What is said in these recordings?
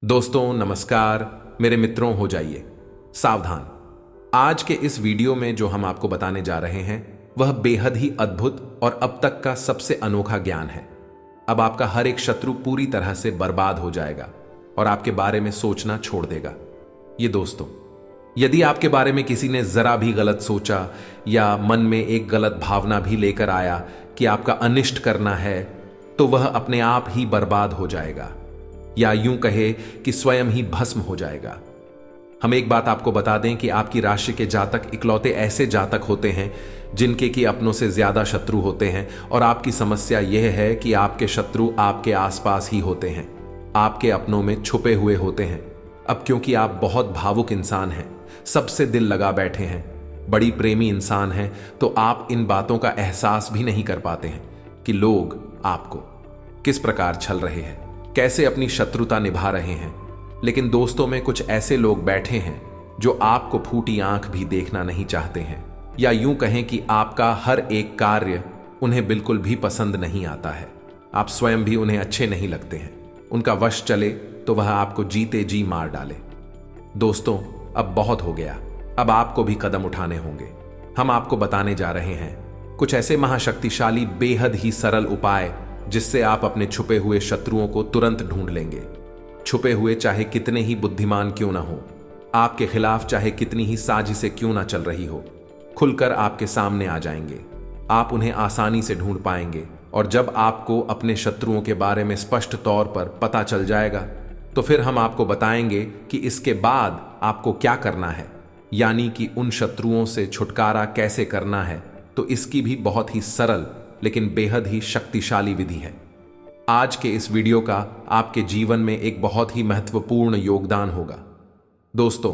दोस्तों नमस्कार। मेरे मित्रों हो जाइए सावधान। आज के इस वीडियो में जो हम आपको बताने जा रहे हैं वह बेहद ही अद्भुत और अब तक का सबसे अनोखा ज्ञान है। अब आपका हर एक शत्रु पूरी तरह से बर्बाद हो जाएगा और आपके बारे में सोचना छोड़ देगा। ये दोस्तों, यदि आपके बारे में किसी ने जरा भी गलत सोचा या मन में एक गलत भावना भी लेकर आया कि आपका अनिष्ट करना है, तो वह अपने आप ही बर्बाद हो जाएगा, या यूं कहे कि स्वयं ही भस्म हो जाएगा। हम एक बात आपको बता दें कि आपकी राशि के जातक इकलौते ऐसे जातक होते हैं जिनके की अपनों से ज्यादा शत्रु होते हैं, और आपकी समस्या यह है कि आपके शत्रु आपके आसपास ही होते हैं, आपके अपनों में छुपे हुए होते हैं। अब क्योंकि आप बहुत भावुक इंसान हैं, सबसे दिल लगा बैठे हैं, बड़ी प्रेमी इंसान हैं, तो आप इन बातों का एहसास भी नहीं कर पाते हैं कि लोग आपको किस प्रकार छल रहे हैं, कैसे अपनी शत्रुता निभा रहे हैं। लेकिन दोस्तों में कुछ ऐसे लोग बैठे हैं जो आपको फूटी आंख भी देखना नहीं चाहते हैं, या यूं कहें कि आपका हर एक कार्य उन्हें बिल्कुल भी पसंद नहीं आता है। आप स्वयं भी उन्हें अच्छे नहीं लगते हैं। उनका वश चले तो वह आपको जीते जी मार डाले। दोस्तों, अब बहुत हो गया। अब आपको भी कदम उठाने होंगे। हम आपको बताने जा रहे हैं कुछ ऐसे महाशक्तिशाली बेहद ही सरल उपाय जिससे आप अपने छुपे हुए शत्रुओं को तुरंत ढूंढ लेंगे। छुपे हुए चाहे कितने ही बुद्धिमान क्यों ना हो, आपके खिलाफ चाहे कितनी ही साजिशें क्यों ना चल रही हो, खुलकर आपके सामने आ जाएंगे। आप उन्हें आसानी से ढूंढ पाएंगे, और जब आपको अपने शत्रुओं के बारे में स्पष्ट तौर पर पता चल जाएगा तो फिर हम आपको बताएंगे कि इसके बाद आपको क्या करना है, यानी कि उन शत्रुओं से छुटकारा कैसे करना है। तो इसकी भी बहुत ही सरल लेकिन बेहद ही शक्तिशाली विधि है। आज के इस वीडियो का आपके जीवन में एक बहुत ही महत्वपूर्ण योगदान होगा। दोस्तों,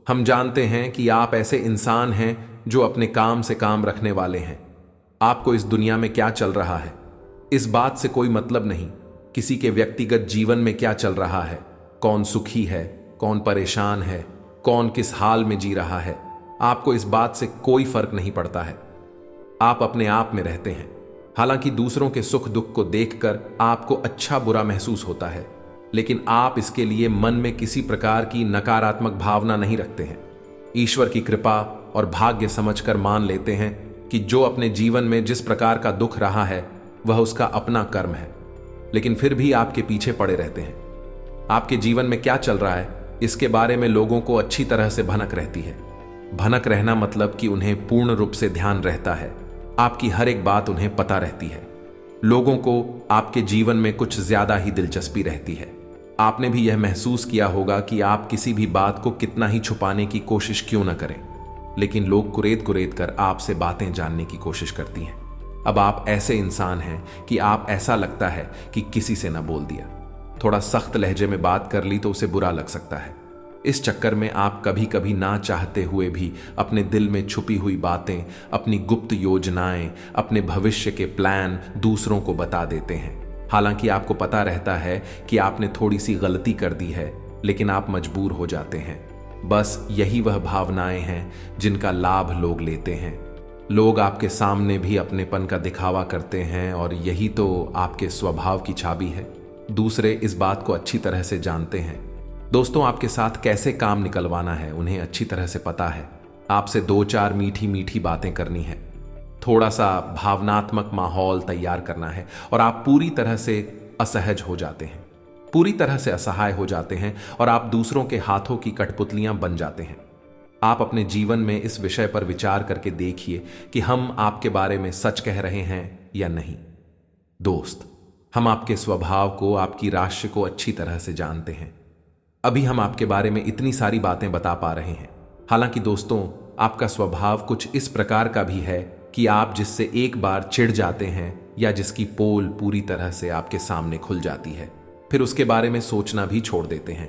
हम जानते हैं कि आप ऐसे इंसान हैं जो अपने काम से काम रखने वाले हैं। आपको इस दुनिया में क्या चल रहा है, इस बात से कोई मतलब नहीं। किसी के व्यक्तिगत जीवन में क्या चल रहा है, कौन सुखी है, कौन परेशान है, कौन किस हाल में जी रहा है, आपको इस बात से कोई फर्क नहीं पड़ता है। आप अपने आप में रहते हैं। हालांकि दूसरों के सुख दुख को देखकर आपको अच्छा बुरा महसूस होता है, लेकिन आप इसके लिए मन में किसी प्रकार की नकारात्मक भावना नहीं रखते हैं। ईश्वर की कृपा और भाग्य समझकर मान लेते हैं कि जो अपने जीवन में जिस प्रकार का दुख रहा है वह उसका अपना कर्म है, लेकिन फिर भी आपके पीछे पड़े रहते हैं। आपके जीवन में क्या चल रहा है इसके बारे में लोगों को अच्छी तरह से भनक रहती है। भनक रहना मतलब कि उन्हें पूर्ण रूप से ध्यान रहता है, आपकी हर एक बात उन्हें पता रहती है। लोगों को आपके जीवन में कुछ ज्यादा ही दिलचस्पी रहती है। आपने भी यह महसूस किया होगा कि आप किसी भी बात को कितना ही छुपाने की कोशिश क्यों न करें, लेकिन लोग कुरेद कुरेद कर आपसे बातें जानने की कोशिश करती हैं। अब आप ऐसे इंसान हैं कि आप ऐसा लगता है कि किसी से न बोल दिया, थोड़ा सख्त लहजे में बात कर ली तो उसे बुरा लग सकता है। इस चक्कर में आप कभी कभी ना चाहते हुए भी अपने दिल में छुपी हुई बातें, अपनी गुप्त योजनाएं, अपने भविष्य के प्लान दूसरों को बता देते हैं। हालांकि आपको पता रहता है कि आपने थोड़ी सी गलती कर दी है, लेकिन आप मजबूर हो जाते हैं। बस यही वह भावनाएं हैं जिनका लाभ लोग लेते हैं। लोग आपके सामने भी अपनेपन का दिखावा करते हैं, और यही तो आपके स्वभाव की चाबी है। दूसरे इस बात को अच्छी तरह से जानते हैं। दोस्तों, आपके साथ कैसे काम निकलवाना है उन्हें अच्छी तरह से पता है। आपसे दो चार मीठी मीठी बातें करनी है, थोड़ा सा भावनात्मक माहौल तैयार करना है, और आप पूरी तरह से असहज हो जाते हैं, पूरी तरह से असहाय हो जाते हैं, और आप दूसरों के हाथों की कठपुतलियां बन जाते हैं। आप अपने जीवन में इस विषय पर विचार करके देखिए कि हम आपके बारे में सच कह रहे हैं या नहीं। दोस्त, हम आपके स्वभाव को, आपकी राशि को अच्छी तरह से जानते हैं। अभी हम आपके बारे में इतनी सारी बातें बता पा रहे हैं। हालांकि दोस्तों, आपका स्वभाव कुछ इस प्रकार का भी है कि आप जिससे एक बार चिढ़ जाते हैं, या जिसकी पोल पूरी तरह से आपके सामने खुल जाती है, फिर उसके बारे में सोचना भी छोड़ देते हैं।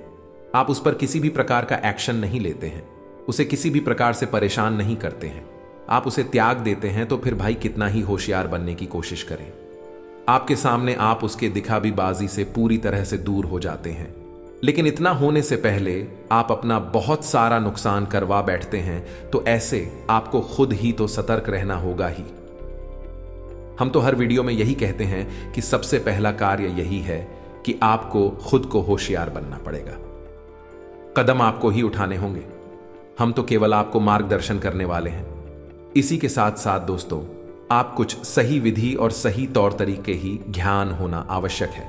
आप उस पर किसी भी प्रकार का एक्शन नहीं लेते हैं, उसे किसी भी प्रकार से परेशान नहीं करते हैं। आप उसे त्याग देते हैं, तो फिर भाई कितना ही होशियार बनने की कोशिश करें, आपके सामने आप उसके दिखावीबाजी से पूरी तरह से दूर हो जाते हैं। लेकिन इतना होने से पहले आप अपना बहुत सारा नुकसान करवा बैठते हैं, तो ऐसे आपको खुद ही तो सतर्क रहना होगा ही। हम तो हर वीडियो में यही कहते हैं कि सबसे पहला कार्य यही है कि आपको खुद को होशियार बनना पड़ेगा। कदम आपको ही उठाने होंगे। हम तो केवल आपको मार्गदर्शन करने वाले हैं। इसी के साथ साथ दोस्तों, आप कुछ सही विधि और सही तौर तरीके ही ज्ञान होना आवश्यक है।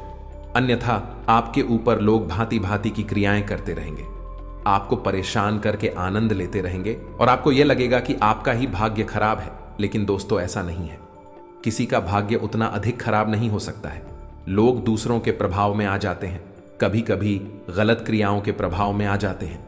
अन्यथा आपके ऊपर लोग भांति भांति की क्रियाएं करते रहेंगे, आपको परेशान करके आनंद लेते रहेंगे और आपको यह लगेगा कि आपका ही भाग्य खराब है। लेकिन दोस्तों, ऐसा नहीं है। किसी का भाग्य उतना अधिक खराब नहीं हो सकता है। लोग दूसरों के प्रभाव में आ जाते हैं, कभी कभी गलत क्रियाओं के प्रभाव में आ जाते हैं,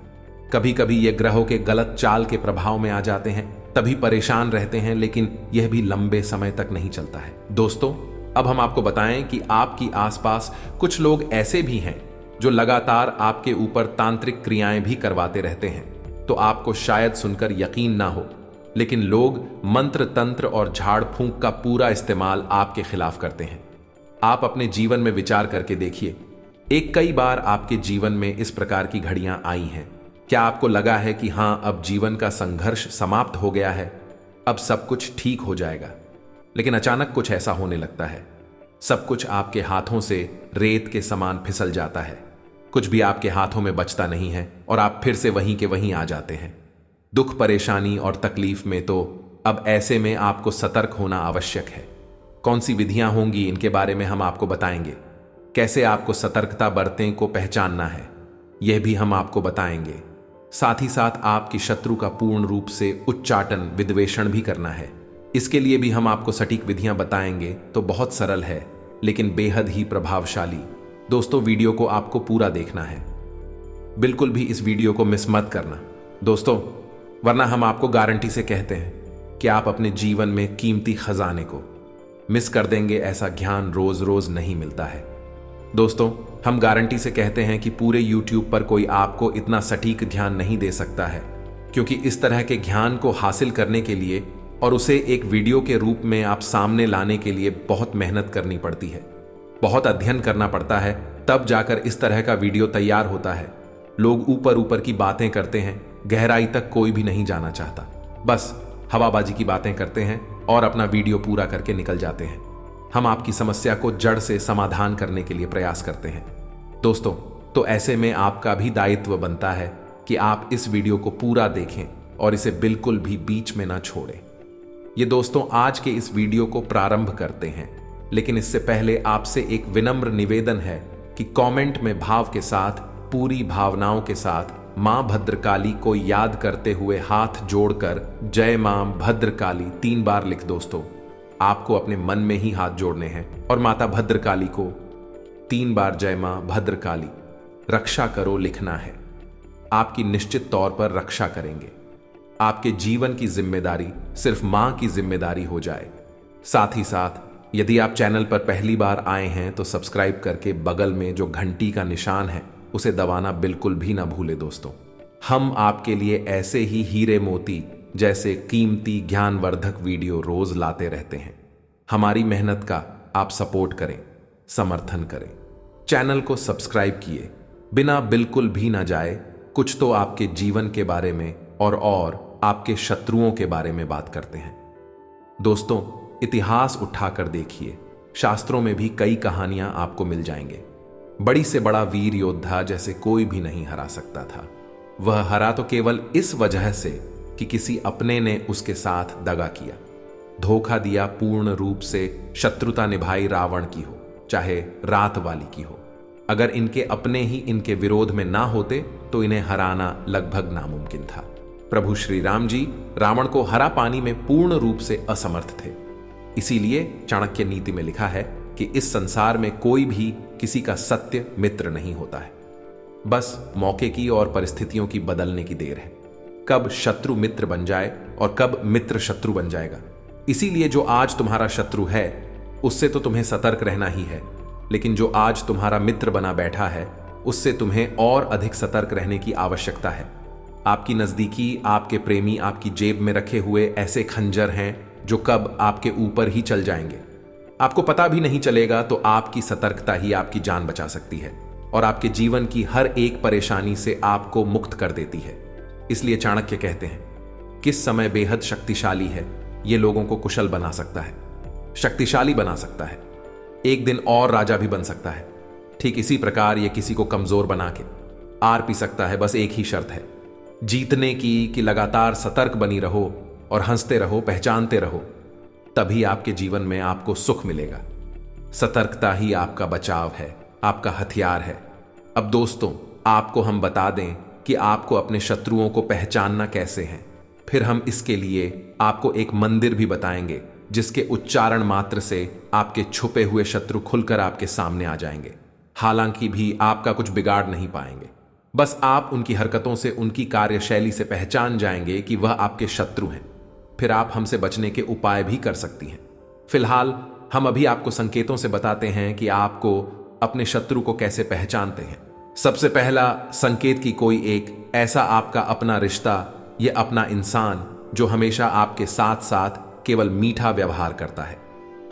कभी कभी ये ग्रहों के गलत चाल के प्रभाव में आ जाते हैं, तभी परेशान रहते हैं। लेकिन यह भी लंबे समय तक नहीं चलता है। दोस्तों, अब हम आपको बताएं कि आपकी आसपास कुछ लोग ऐसे भी हैं जो लगातार आपके ऊपर तांत्रिक क्रियाएं भी करवाते रहते हैं। तो आपको शायद सुनकर यकीन ना हो, लेकिन लोग मंत्र तंत्र और झाड़ फूंक का पूरा इस्तेमाल आपके खिलाफ करते हैं। आप अपने जीवन में विचार करके देखिए, एक कई बार आपके जीवन में इस प्रकार की घड़ियां आई हैं। क्या आपको लगा है कि हां, अब जीवन का संघर्ष समाप्त हो गया है, अब सब कुछ ठीक हो जाएगा? लेकिन अचानक कुछ ऐसा होने लगता है, सब कुछ आपके हाथों से रेत के समान फिसल जाता है, कुछ भी आपके हाथों में बचता नहीं है और आप फिर से वहीं के वहीं आ जाते हैं। दुख, परेशानी और तकलीफ में तो अब ऐसे में आपको सतर्क होना आवश्यक है। कौन सी विधियां होंगी, इनके बारे में हम आपको बताएंगे। कैसे आपको सतर्कता बरतें को पहचानना है, यह भी हम आपको बताएंगे। साथ ही साथ आपकी शत्रु का पूर्ण रूप से उच्चाटन, विद्वेषण भी करना है। इसके लिए भी हम आपको सटीक विधियां बताएंगे। तो बहुत सरल है लेकिन बेहद ही प्रभावशाली। दोस्तों, वीडियो को आपको पूरा देखना है, बिल्कुल भी इस वीडियो को मिस मत करना दोस्तों, वरना हम आपको गारंटी से कहते हैं कि आप अपने जीवन में कीमती खजाने को मिस कर देंगे। ऐसा ज्ञान रोज रोज नहीं मिलता है। दोस्तों, हम गारंटी से कहते हैं कि पूरे YouTube पर कोई आपको इतना सटीक ध्यान नहीं दे सकता है, क्योंकि इस तरह के ज्ञान को हासिल करने के लिए और उसे एक वीडियो के रूप में आप सामने लाने के लिए बहुत मेहनत करनी पड़ती है, बहुत अध्ययन करना पड़ता है, तब जाकर इस तरह का वीडियो तैयार होता है। लोग ऊपर ऊपर की बातें करते हैं, गहराई तक कोई भी नहीं जाना चाहता, बस हवाबाजी की बातें करते हैं और अपना वीडियो पूरा करके निकल जाते हैं। हम आपकी समस्या को जड़ से समाधान करने के लिए प्रयास करते हैं। दोस्तों, तो ऐसे में आपका भी दायित्व बनता है कि आप इस वीडियो को पूरा देखें और इसे बिल्कुल भी बीच में ना छोड़ें। ये दोस्तों, आज के इस वीडियो को प्रारंभ करते हैं, लेकिन इससे पहले आपसे एक विनम्र निवेदन है कि कमेंट में भाव के साथ, पूरी भावनाओं के साथ मां भद्रकाली को याद करते हुए हाथ जोड़कर जय मां भद्रकाली 3 बार लिख। दोस्तों, आपको अपने मन में ही हाथ जोड़ने हैं और माता भद्रकाली को 3 बार जय मां भद्रकाली रक्षा करो लिखना है। आपकी निश्चित तौर पर रक्षा करेंगे। आपके जीवन की जिम्मेदारी सिर्फ मां की जिम्मेदारी हो जाए। साथ ही साथ यदि आप चैनल पर पहली बार आए हैं तो सब्सक्राइब करके बगल में जो घंटी का निशान है उसे दबाना बिल्कुल भी ना भूले। दोस्तों, हम आपके लिए ऐसे ही हीरे मोती जैसे कीमती ज्ञानवर्धक वीडियो रोज लाते रहते हैं। हमारी मेहनत का आप सपोर्ट करें, समर्थन करें। चैनल को सब्सक्राइब किए बिना बिल्कुल भी ना जाए। कुछ तो आपके जीवन के बारे में और आपके शत्रुओं के बारे में बात करते हैं। दोस्तों, इतिहास उठाकर देखिए, शास्त्रों में भी कई कहानियां आपको मिल जाएंगे। बड़ी से बड़ा वीर योद्धा जैसे कोई भी नहीं हरा सकता था। वह हरा तो केवल इस वजह से कि किसी अपने ने उसके साथ दगा किया, धोखा दिया, पूर्ण रूप से शत्रुता निभाई, रावण की हो चाहे रात वाली की हो। अगर इनके अपने ही इनके विरोध में ना होते तो इन्हें हराना लगभग नामुमकिन था। प्रभु श्री राम जी रावण को हरा पानी में पूर्ण रूप से असमर्थ थे। इसीलिए चाणक्य नीति में लिखा है कि इस संसार में कोई भी किसी का सत्य मित्र नहीं होता है, बस मौके की और परिस्थितियों की बदलने की देर है। कब शत्रु मित्र बन जाए और कब मित्र शत्रु बन जाएगा। इसीलिए जो आज तुम्हारा शत्रु है उससे तो तुम्हें सतर्क रहना ही है, लेकिन जो आज तुम्हारा मित्र बना बैठा है उससे तुम्हें और अधिक सतर्क रहने की आवश्यकता है। आपकी नजदीकी, आपके प्रेमी आपकी जेब में रखे हुए ऐसे खंजर हैं जो कब आपके ऊपर ही चल जाएंगे, आपको पता भी नहीं चलेगा। तो आपकी सतर्कता ही आपकी जान बचा सकती है और आपके जीवन की हर एक परेशानी से आपको मुक्त कर देती है। इसलिए चाणक्य कहते हैं, किस समय बेहद शक्तिशाली है, यह लोगों को कुशल बना सकता है, शक्तिशाली बना सकता है, एक दिन और राजा भी बन सकता है। ठीक इसी प्रकार ये किसी को कमजोर बना के आर पी सकता है। बस एक ही शर्त है जीतने की कि लगातार सतर्क बनी रहो और हंसते रहो, पहचानते रहो, तभी आपके जीवन में आपको सुख मिलेगा। सतर्कता ही आपका बचाव है, आपका हथियार है। अब दोस्तों, आपको हम बता दें कि आपको अपने शत्रुओं को पहचानना कैसे है। फिर हम इसके लिए आपको एक मंदिर भी बताएंगे जिसके उच्चारण मात्र से आपके छुपे हुए शत्रु खुलकर आपके सामने आ जाएंगे। हालांकि भी आपका कुछ बिगाड़ नहीं पाएंगे, बस आप उनकी हरकतों से, उनकी कार्यशैली से पहचान जाएंगे कि वह आपके शत्रु हैं। फिर आप हमसे बचने के उपाय भी कर सकती हैं। फिलहाल हम अभी आपको संकेतों से बताते हैं कि आपको अपने शत्रु को कैसे पहचानते हैं। सबसे पहला संकेत कि कोई एक ऐसा आपका अपना रिश्ता या अपना इंसान जो हमेशा आपके साथ साथ केवल मीठा व्यवहार करता है,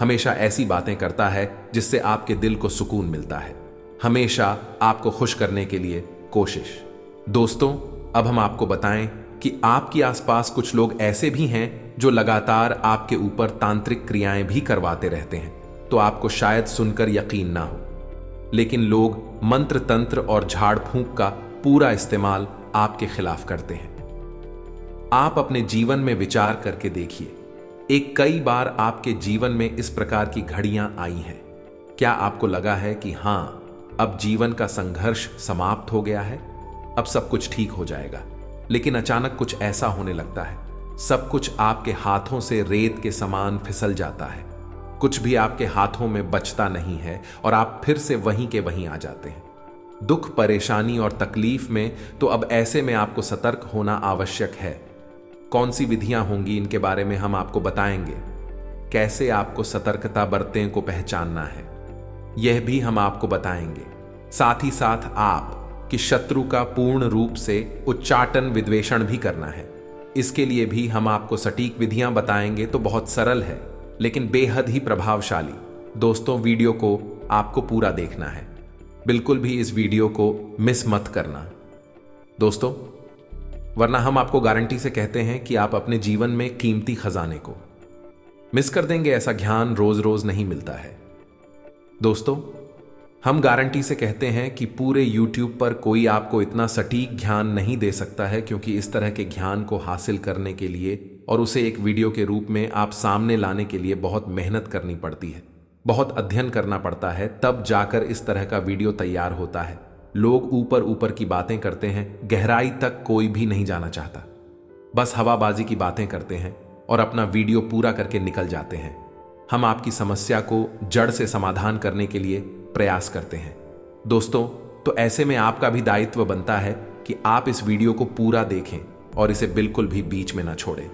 हमेशा ऐसी बातें करता है जिससे आपके दिल को सुकून मिलता है, हमेशा आपको खुश करने के लिए कोशिश। दोस्तों, अब हम आपको बताएं कि आपके आसपास कुछ लोग ऐसे भी हैं जो लगातार आपके ऊपर तांत्रिक क्रियाएं भी करवाते रहते हैं। तो आपको शायद सुनकर यकीन ना हो, लेकिन लोग मंत्र तंत्र और झाड़ फूंक का पूरा इस्तेमाल आपके खिलाफ करते हैं। आप अपने जीवन में विचार करके देखिए, एक कई बार आपके जीवन में इस प्रकार की घड़ियां आई हैं। क्या आपको लगा है कि हां, अब जीवन का संघर्ष समाप्त हो गया है, अब सब कुछ ठीक हो जाएगा, लेकिन अचानक कुछ ऐसा होने लगता है, सब कुछ आपके हाथों से रेत के समान फिसल जाता है, कुछ भी आपके हाथों में बचता नहीं है और आप फिर से वहीं के वहीं आ जाते हैं। दुख, परेशानी और तकलीफ में तो अब ऐसे में आपको सतर्क होना आवश्यक है। कौन सी विधियां होंगी, इनके बारे में हम आपको बताएंगे। कैसे आपको सतर्कता बरतें को पहचानना है, यह भी हम आपको बताएंगे। साथ ही साथ आप कि शत्रु का पूर्ण रूप से उच्चाटन, विद्वेषण भी करना है। इसके लिए भी हम आपको सटीक विधियां बताएंगे। तो बहुत सरल है लेकिन बेहद ही प्रभावशाली। दोस्तों, वीडियो को आपको पूरा देखना है, बिल्कुल भी इस वीडियो को मिस मत करना दोस्तों, वरना हम आपको गारंटी से कहते हैं कि आप अपने जीवन में कीमती खजाने को मिस कर देंगे। ऐसा ज्ञान रोज रोज नहीं मिलता है। दोस्तों, हम गारंटी से कहते हैं कि पूरे YouTube पर कोई आपको इतना सटीक ज्ञान नहीं दे सकता है, क्योंकि इस तरह के ज्ञान को हासिल करने के लिए और उसे एक वीडियो के रूप में आप सामने लाने के लिए बहुत मेहनत करनी पड़ती है, बहुत अध्ययन करना पड़ता है, तब जाकर इस तरह का वीडियो तैयार होता है। लोग ऊपर ऊपर की बातें करते हैं, गहराई तक कोई भी नहीं जाना चाहता, बस हवाबाजी की बातें करते हैं और अपना वीडियो पूरा करके निकल जाते हैं। हम आपकी समस्या को जड़ से समाधान करने के लिए प्रयास करते हैं। दोस्तों, तो ऐसे में आपका भी दायित्व बनता है कि आप इस वीडियो को पूरा देखें और इसे बिल्कुल भी बीच में ना छोड़ें।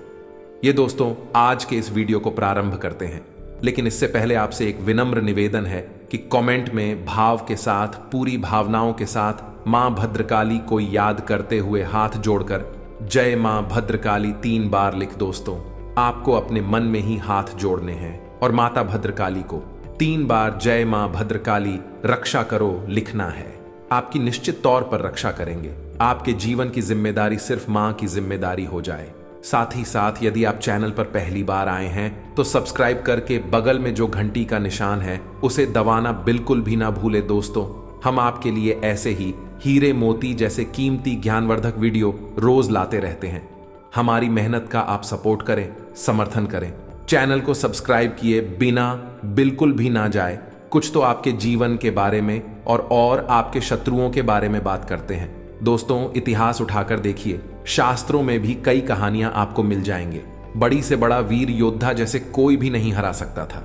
ये दोस्तों, आज के इस वीडियो को प्रारंभ करते हैं, लेकिन इससे पहले आपसे एक विनम्र निवेदन है कि कमेंट में भाव के साथ, पूरी भावनाओं के साथ मां भद्रकाली को याद करते हुए हाथ जोड़कर जय मां भद्रकाली 3 बार लिख। दोस्तों, आपको अपने मन में ही हाथ जोड़ने हैं और माता भद्रकाली को 3 बार जय मां भद्रकाली रक्षा करो लिखना है। आपकी निश्चित तौर पर रक्षा करेंगे। आपके जीवन की जिम्मेदारी सिर्फ मां की जिम्मेदारी हो जाए। साथ ही साथ यदि आप चैनल पर पहली बार आए हैं तो सब्सक्राइब करके बगल में जो घंटी का निशान है उसे दबाना बिल्कुल भी ना भूले। दोस्तों, हम आपके लिए ऐसे ही हीरे मोती जैसे कीमती ज्ञानवर्धक वीडियो रोज लाते रहते हैं। हमारी मेहनत का आप सपोर्ट करें, समर्थन करें। चैनल को सब्सक्राइब किए बिना बिल्कुल भी ना जाए। कुछ तो आपके जीवन के बारे में और आपके शत्रुओं के बारे में बात करते हैं। दोस्तों, इतिहास उठाकर देखिए, शास्त्रों में भी कई कहानियां आपको मिल जाएंगे। बड़ी से बड़ा वीर योद्धा जैसे कोई भी नहीं हरा सकता था।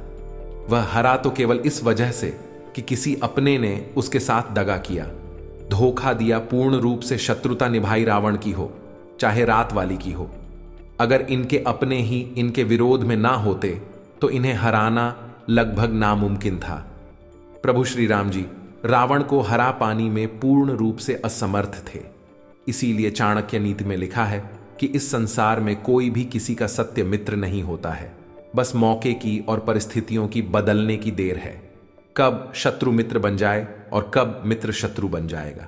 वह हरा तो केवल इस वजह से कि किसी अपने ने उसके साथ दगा किया, धोखा दिया, पूर्ण रूप से शत्रुता निभाई रावण की हो चाहे रात वाली की हो। अगर इनके अपने ही इनके विरोध में ना होते तो इन्हें हराना लगभग नामुमकिन था। प्रभु श्री राम जी रावण को हरा पानी में पूर्ण रूप से असमर्थ थे। इसीलिए चाणक्य नीति में लिखा है कि इस संसार में कोई भी किसी का सत्य मित्र नहीं होता है, बस मौके की और परिस्थितियों की बदलने की देर है। कब शत्रु मित्र बन जाए और कब मित्र शत्रु बन जाएगा।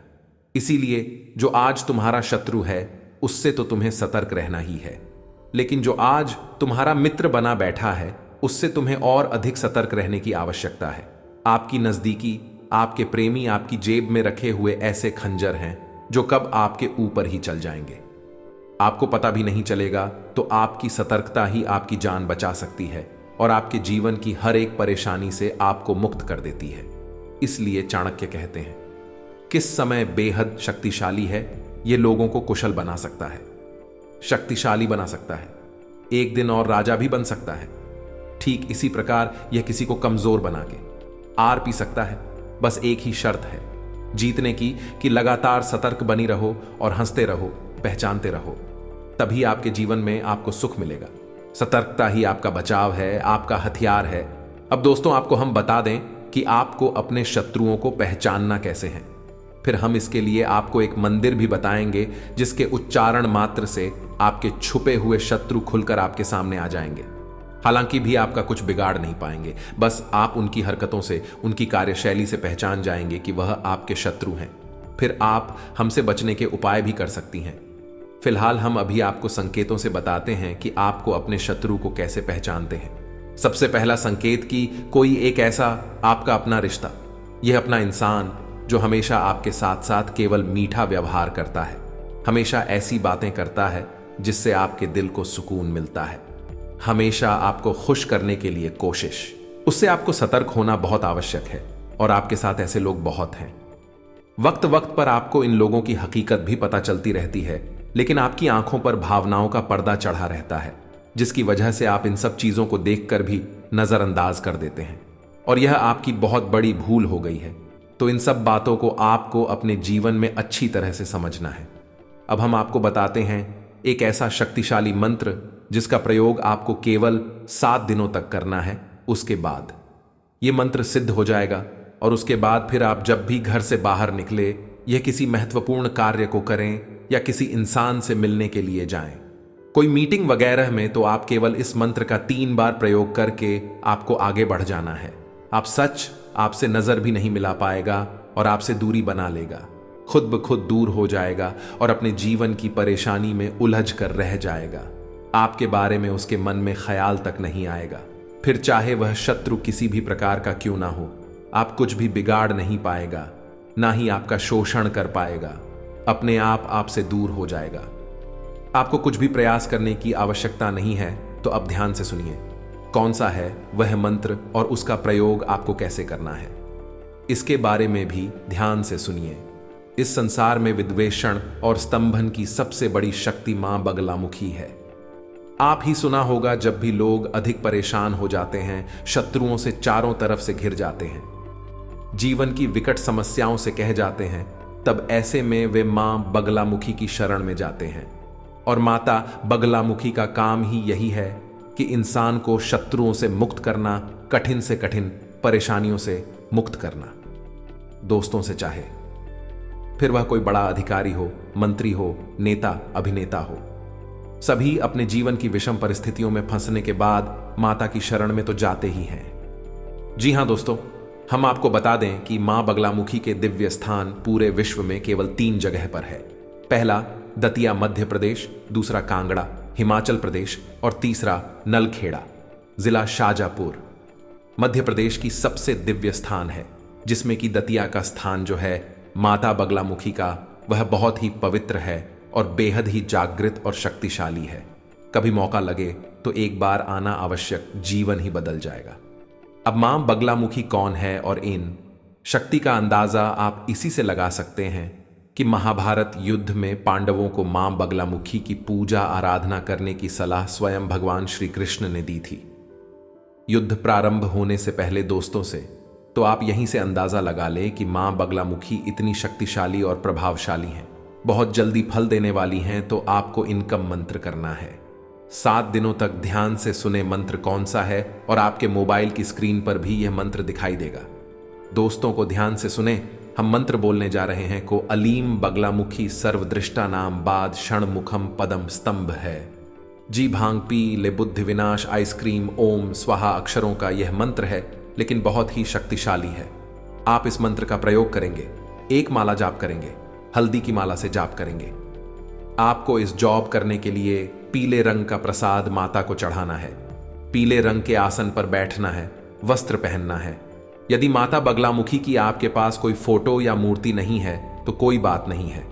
इसीलिए जो आज तुम्हारा शत्रु है उससे तो तुम्हें सतर्क रहना ही है, लेकिन जो आज तुम्हारा मित्र बना बैठा है उससे तुम्हें और अधिक सतर्क रहने की आवश्यकता है। आपकी नजदीकी आपके प्रेमी आपकी जेब में रखे हुए ऐसे खंजर हैं जो कब आपके ऊपर ही चल जाएंगे। आपको पता भी नहीं चलेगा, तो आपकी सतर्कता ही आपकी जान बचा सकती है और आपके जीवन की हर एक परेशानी से आपको मुक्त कर देती है। इसलिए चाणक्य कहते हैं, किस समय बेहद शक्तिशाली है, यह लोगों को कुशल बना सकता है, शक्तिशाली बना सकता है, एक दिन और राजा भी बन सकता है। ठीक इसी प्रकार यह किसी को कमजोर बना के आर पी सकता है। बस एक ही शर्त है जीतने की, कि लगातार सतर्क बनी रहो और हंसते रहो, पहचानते रहो। तभी आपके जीवन में आपको सुख मिलेगा। सतर्कता ही आपका बचाव है, आपका हथियार है। अब दोस्तों, आपको हम बता दें कि आपको अपने शत्रुओं को पहचानना कैसे है। फिर हम इसके लिए आपको एक मंदिर भी बताएंगे जिसके उच्चारण मात्र से आपके छुपे हुए शत्रु खुलकर आपके सामने आ जाएंगे। हालांकि भी आपका कुछ बिगाड़ नहीं पाएंगे, बस आप उनकी हरकतों से, उनकी कार्यशैली से पहचान जाएंगे कि वह आपके शत्रु हैं। फिर आप हमसे बचने के उपाय भी कर सकती हैं। फिलहाल हम अभी आपको संकेतों से बताते हैं कि आपको अपने शत्रु को कैसे पहचानते हैं। सबसे पहला संकेत कि कोई एक ऐसा आपका अपना रिश्ता, यह अपना इंसान जो हमेशा आपके साथ साथ केवल मीठा व्यवहार करता है, हमेशा ऐसी बातें करता है जिससे आपके दिल को सुकून मिलता है, हमेशा आपको खुश करने के लिए कोशिश, उससे आपको सतर्क होना बहुत आवश्यक है। और आपके साथ ऐसे लोग बहुत हैं। वक्त वक्त पर आपको इन लोगों की हकीकत भी पता चलती रहती है, लेकिन आपकी आंखों पर भावनाओं का पर्दा चढ़ा रहता है, जिसकी वजह से आप इन सब चीजों को देखकर भी नजरअंदाज कर देते हैं। और यह आपकी बहुत बड़ी भूल हो गई है। तो इन सब बातों को आपको अपने जीवन में अच्छी तरह से समझना है। अब हम आपको बताते हैं एक ऐसा शक्तिशाली मंत्र जिसका प्रयोग आपको केवल 7 दिनों तक करना है। उसके बाद यह मंत्र सिद्ध हो जाएगा और उसके बाद फिर आप जब भी घर से बाहर निकले, यह किसी महत्वपूर्ण कार्य को करें या किसी इंसान से मिलने के लिए जाएं, कोई मीटिंग वगैरह में, तो आप केवल इस मंत्र का 3 बार प्रयोग करके आपको आगे बढ़ जाना है। आप सच आपसे नजर भी नहीं मिला पाएगा और आपसे दूरी बना लेगा, खुद ब खुद दूर हो जाएगा और अपने जीवन की परेशानी में उलझ कर रह जाएगा। आपके बारे में उसके मन में ख्याल तक नहीं आएगा। फिर चाहे वह शत्रु किसी भी प्रकार का क्यों ना हो, आप कुछ भी बिगाड़ नहीं पाएगा, ना ही आपका शोषण कर पाएगा। अपने आप आपसे दूर हो जाएगा। आपको कुछ भी प्रयास करने की आवश्यकता नहीं है। तो अब ध्यान से सुनिए कौन सा है वह मंत्र और उसका प्रयोग आपको कैसे करना है। इसके बारे में भी ध्यान से सुनिए। इस संसार में विद्वेषण और स्तंभन की सबसे बड़ी शक्ति मां बगलामुखी है। आप ही सुना होगा, जब भी लोग अधिक परेशान हो जाते हैं, शत्रुओं से चारों तरफ से घिर जाते हैं, जीवन की विकट समस्याओं से कह जाते हैं, तब ऐसे में वे मां बगलामुखी की शरण में जाते हैं। और माता बगलामुखी का काम ही यही है कि इंसान को शत्रुओं से मुक्त करना, कठिन से कठिन परेशानियों से मुक्त करना। दोस्तों से चाहे फिर वह कोई बड़ा अधिकारी हो, मंत्री हो, नेता, अभिनेता हो, सभी अपने जीवन की विषम परिस्थितियों में फंसने के बाद माता की शरण में तो जाते ही हैं। जी हां दोस्तों, हम आपको बता दें कि मां बगलामुखी के दिव्य स्थान पूरे विश्व में केवल 3 जगह पर है। पहला दतिया मध्य प्रदेश, दूसरा कांगड़ा हिमाचल प्रदेश और तीसरा नलखेड़ा जिला शाजापुर मध्य प्रदेश की सबसे दिव्य स्थान है, जिसमें कि दतिया का स्थान जो है माता बगलामुखी का, वह बहुत ही पवित्र है और बेहद ही जागृत और शक्तिशाली है। कभी मौका लगे तो एक बार आना आवश्यक, जीवन ही बदल जाएगा। अब मां बगलामुखी कौन है और इन शक्ति का अंदाजा आप इसी से लगा सकते हैं कि महाभारत युद्ध में पांडवों को मां बगलामुखी की पूजा आराधना करने की सलाह स्वयं भगवान श्री कृष्ण ने दी थी। युद्ध प्रारंभ होने से पहले दोस्तों से तो आप यहीं से अंदाजा लगा ले कि मां बगलामुखी इतनी शक्तिशाली और प्रभावशाली हैं, बहुत जल्दी फल देने वाली हैं। तो आपको इनका मंत्र करना है। 7 दिनों तक ध्यान से सुने मंत्र कौन सा है, और आपके मोबाइल की स्क्रीन पर भी यह मंत्र दिखाई देगा। दोस्तों को ध्यान से सुने, हम मंत्र बोलने जा रहे हैं। को अलीम बगलामुखी सर्वदृष्टा नाम बाद षणमुखम पदम स्तंभ है। जी भांग पी ले बुद्धि विनाश आइसक्रीम ओम स्वाहा अक्षरों का यह मंत्र है, लेकिन बहुत ही शक्तिशाली है। आप इस मंत्र का प्रयोग करेंगे, एक माला जाप करेंगे, हल्दी की माला से जाप करेंगे। आपको इस जॉब करने के लिए पीले रंग का प्रसाद माता को चढ़ाना है, पीले रंग के आसन पर बैठना है, वस्त्र पहनना है, यदि माता बगलामुखी की आपके पास कोई फोटो या मूर्ति नहीं है तो कोई बात नहीं है।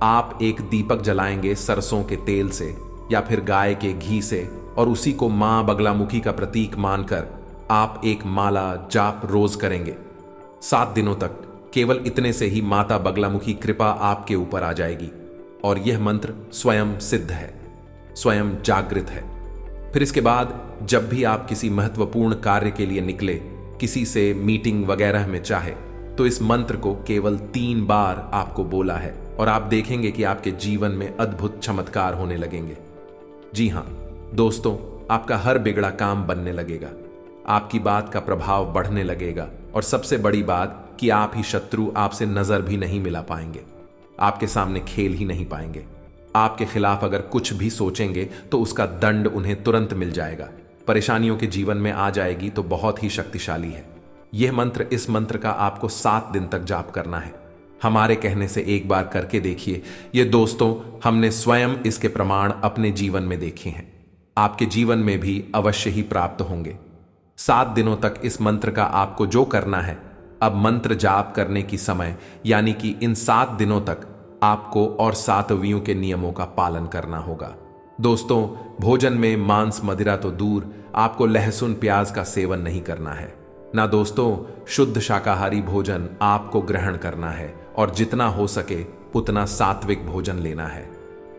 आप एक दीपक जलाएंगे सरसों के तेल से या फिर गाय के घी से, और उसी को मां बगलामुखी का प्रतीक मानकर आप एक माला जाप रोज करेंगे। 7 दिनों तक केवल इतने से ही माता बगलामुखी कृपा आपके ऊपर आ जाएगी और यह मंत्र स्वयं सिद्ध है, स्वयं जागृत है। फिर इसके बाद जब भी आप किसी महत्वपूर्ण कार्य के लिए निकले, किसी से मीटिंग वगैरह में चाहे, तो इस मंत्र को केवल 3 बार आपको बोला है और आप देखेंगे कि आपके जीवन में अद्भुत चमत्कार होने लगेंगे। जी हां दोस्तों, आपका हर बिगड़ा काम बनने लगेगा, आपकी बात का प्रभाव बढ़ने लगेगा और सबसे बड़ी बात कि आप ही शत्रु आपसे नजर भी नहीं मिला पाएंगे, आपके सामने खेल ही नहीं पाएंगे। आपके खिलाफ अगर कुछ भी सोचेंगे तो उसका दंड उन्हें तुरंत मिल जाएगा। परेशानियों के जीवन में आ जाएगी तो बहुत ही शक्तिशाली है यह मंत्र। इस मंत्र का आपको 7 दिन तक जाप करना है। हमारे कहने से एक बार करके देखिए। ये दोस्तों, हमने स्वयं इसके प्रमाण अपने जीवन में देखे हैं, आपके जीवन में भी अवश्य ही प्राप्त होंगे। 7 दिनों तक इस मंत्र का आपको जो करना है, अब मंत्र जाप करने की समय यानी कि इन 7 दिनों तक आपको और सातवियों के नियमों का पालन करना होगा। दोस्तों, भोजन में मांस मदिरा तो दूर, आपको लहसुन प्याज का सेवन नहीं करना है ना। दोस्तों, शुद्ध शाकाहारी भोजन आपको ग्रहण करना है और जितना हो सके उतना सात्विक भोजन लेना है।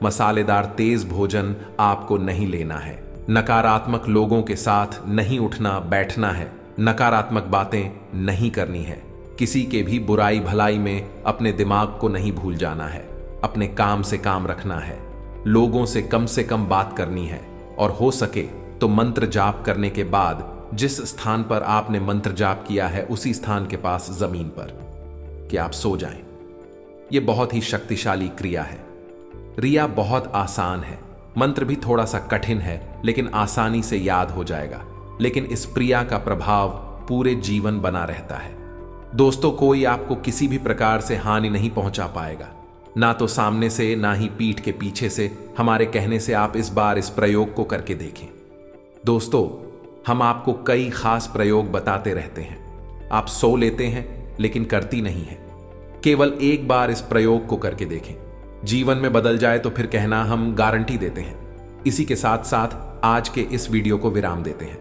मसालेदार तेज भोजन आपको नहीं लेना है। नकारात्मक लोगों के साथ नहीं उठना बैठना है। नकारात्मक बातें नहीं करनी है। किसी के भी बुराई भलाई में अपने दिमाग को नहीं भूल जाना है। अपने काम से काम रखना है। लोगों से कम बात करनी है और हो सके तो मंत्र जाप करने के बाद जिस स्थान पर आपने मंत्र जाप किया है उसी स्थान के पास जमीन पर कि आप सो जाएं। यह बहुत ही शक्तिशाली क्रिया है। क्रिया बहुत आसान है, मंत्र भी थोड़ा सा कठिन है, लेकिन आसानी से याद हो जाएगा। लेकिन इस क्रिया का प्रभाव पूरे जीवन बना रहता है। दोस्तों, कोई आपको किसी भी प्रकार से हानि नहीं पहुंचा पाएगा, ना तो सामने से ना ही पीठ के पीछे से। हमारे कहने से आप इस बार इस प्रयोग को करके देखें। दोस्तों, हम आपको कई खास प्रयोग बताते रहते हैं, आप सो लेते हैं लेकिन करती नहीं है। केवल एक बार इस प्रयोग को करके देखें, जीवन में बदल जाए तो फिर कहना हम गारंटी देते हैं। इसी के साथ साथ आज के इस वीडियो को विराम देते हैं।